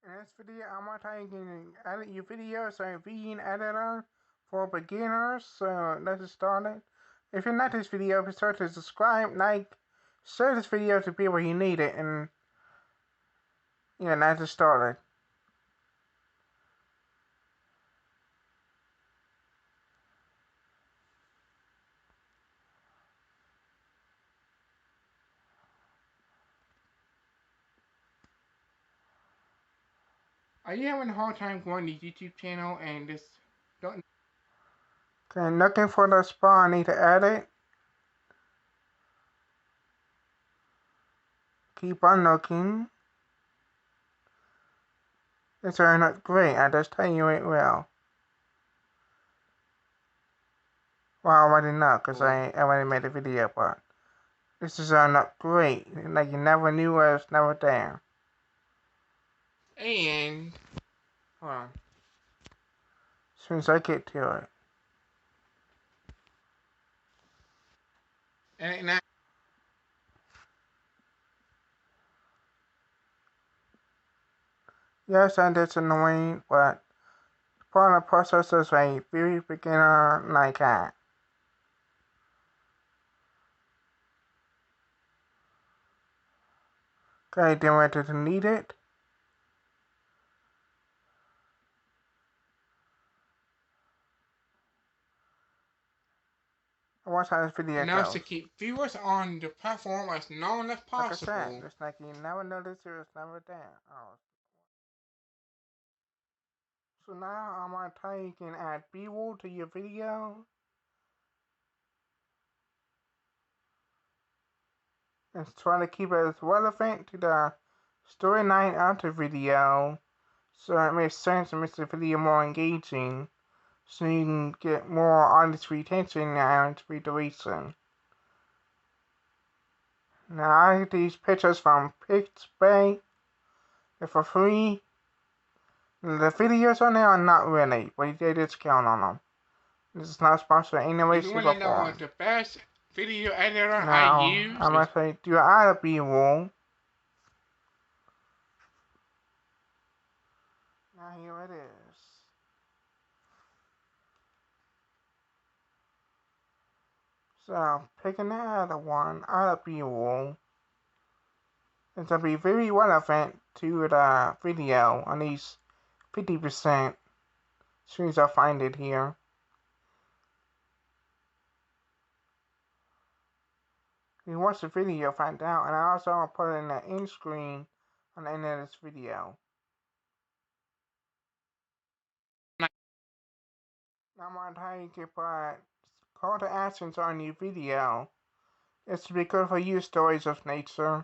In this video, I'm going to tell you can edit your videos on a video editor for beginners. So let's get started. If you're not this video, be sure to subscribe, like, share this video to people who need it, and let's get started. Are you having a hard time going to YouTube channel and just don't? Okay, looking for the spot I need to edit. Keep on looking. It's really not great, I just tell you it will. Well, I already know, because I already made a video, but this is not great. Like you never knew I was never there. And, well, as soon as I get to it. And now, yes, and it's annoying, but part of the process is a very beginner like that. Okay, then we're to delete it. Watch how this video goes. Now to keep viewers on the platform as long as possible. Like I said, it's like you never noticed it was never there. Oh. So now I'm going to tell you can add B-roll to your video. And try to keep it as relevant to the storyline of the video, so it makes sense and makes the video more engaging, so you can get more audience retention and read the reason. Now I get these pictures from Bboy. They're for free. The videos on there are not really, but they discount on them. This is not sponsored in any way, shape, or form. If you want to know the best video editor I use, I'm going to say, do I add a B-roll? Now here it is. So picking the other one out of B-roll, it's going to be very relevant to the video, at least 50%, as soon as I find it here. If you watch the video, find out, and I also want to put it in the end screen on the end of this video. Now I'm going to tell you to put call to actions on your video. It's to be good for you stories of nature.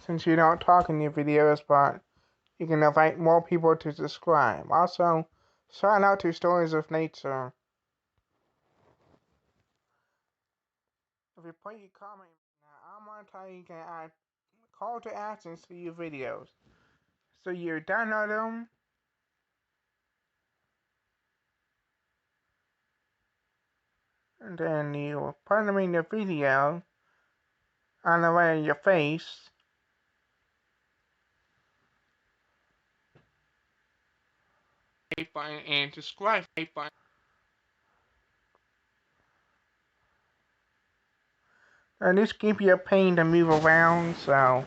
Since you don't talk in your videos, but you can invite more people to subscribe. Also, shout out to Stories of Nature. If you put your comment, now I'm going to tell you you can add call to actions to your videos. So you download them. And then you put them in your video on the way of your face. Button and subscribe button. And this gives you a pain to move around, so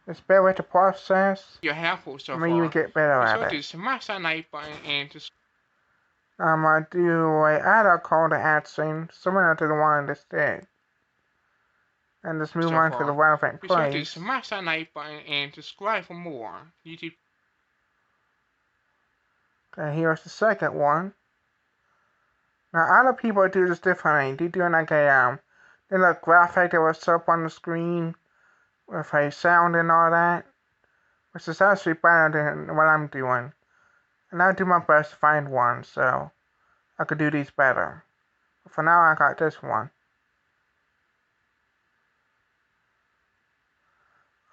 it's better to process. You're helpful so far. You get better at it. Smash that like button and I'm gonna do a other call to action similar to the one that did. And just move on to the relevant place. Be sure to smash that like button and subscribe for more YouTube. Okay, here's the second one. Now other people do this differently. They do like a little graphic that was up on the screen with a sound and all that, which is actually better than what I'm doing. And I'll do my best to find one, so I could do these better. But for now, I got this one.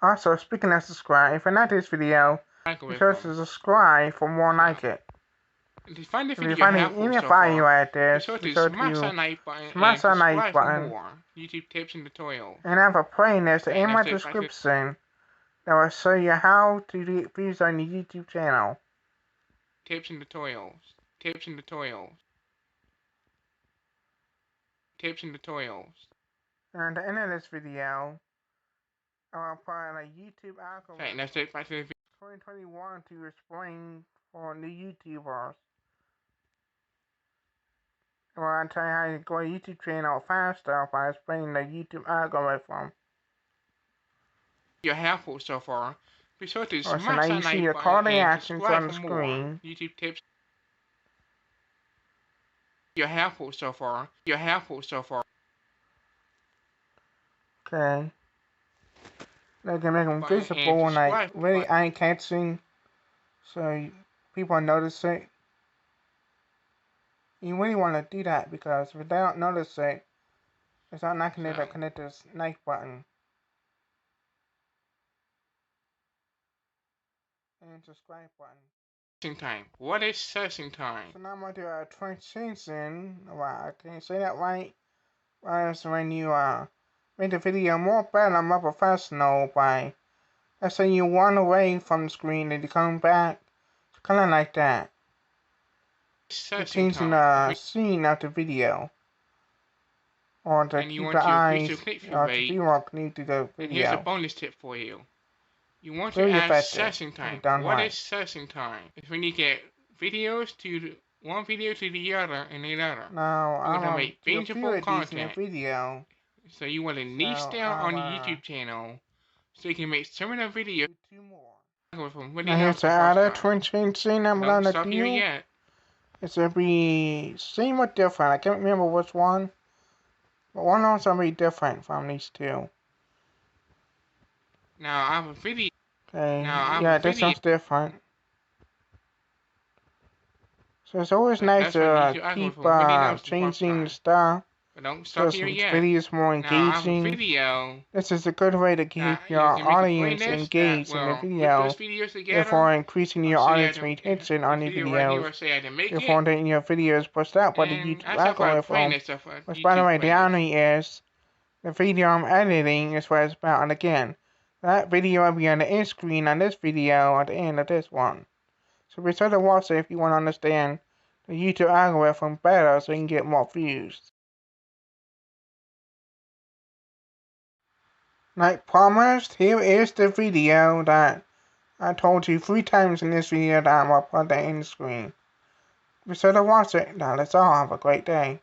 Also, speaking of subscribe, if you like this video, be sure to subscribe for more like it. If you find any value at this, be sure to smash that like button, YouTube tips and tutorials. And I have a playlist in my description that will show you how to get views on your YouTube channel. Tips and tutorials. Tips and tutorials. Tips and tutorials. And at the end of this video, I'll put a YouTube algorithm. Okay, that's it. Back to the video. 2021 to explain for new YouTubers. Well, I'll tell you how to grow a YouTube channel faster by explaining the YouTube algorithm. You're helpful so far. Be sure to smash that like button and call the actions on the screen. YouTube tips. You're helpful so far. You're helpful so far. Okay. They can make them visible and like really eye-catching, so people notice it. You really want to do that because if they don't notice it, it's not going to connect this like button and subscribe button. Searching time. What is searching time? So now I'm going to do a transition. Well, I can't say that right. Whereas when you make the video more better, more professional by, let's say you run away from the screen and you come back, kind of like that. You're changing the scene of the video. Or to keep the eyes or the viewer connected to the video. And here's a bonus tip for you. You want to add searching time. What is searching time? It's when you get videos to one video to the other and the other. No, I want to make bingeable content. Video. So you want to niche down on your YouTube channel, so you can make similar videos. Two more. Now here's the other transition I'm gonna do. It's gonna be same or different. I can't remember which one, but one of them's gonna be different from these two. Now I have a video. Okay. Yeah, this one's different. So it's always nice to keep changing the style. But don't stop here yet. Videos more engaging. This is a good way to keep your audience engaged in the video, therefore increasing your audience retention on your videos, therefore getting your videos pushed out by the YouTube algorithm. Which, by the way, the irony is, the video I'm editing is what it's about, and again, that video will be on the end screen on this video at the end of this one. So be sure to watch it if you want to understand the YouTube algorithm better so you can get more views. Like promised, here is the video that I told you 3 times in this video that I'm going to put the end screen. Be sure to watch it. Now let's all have a great day.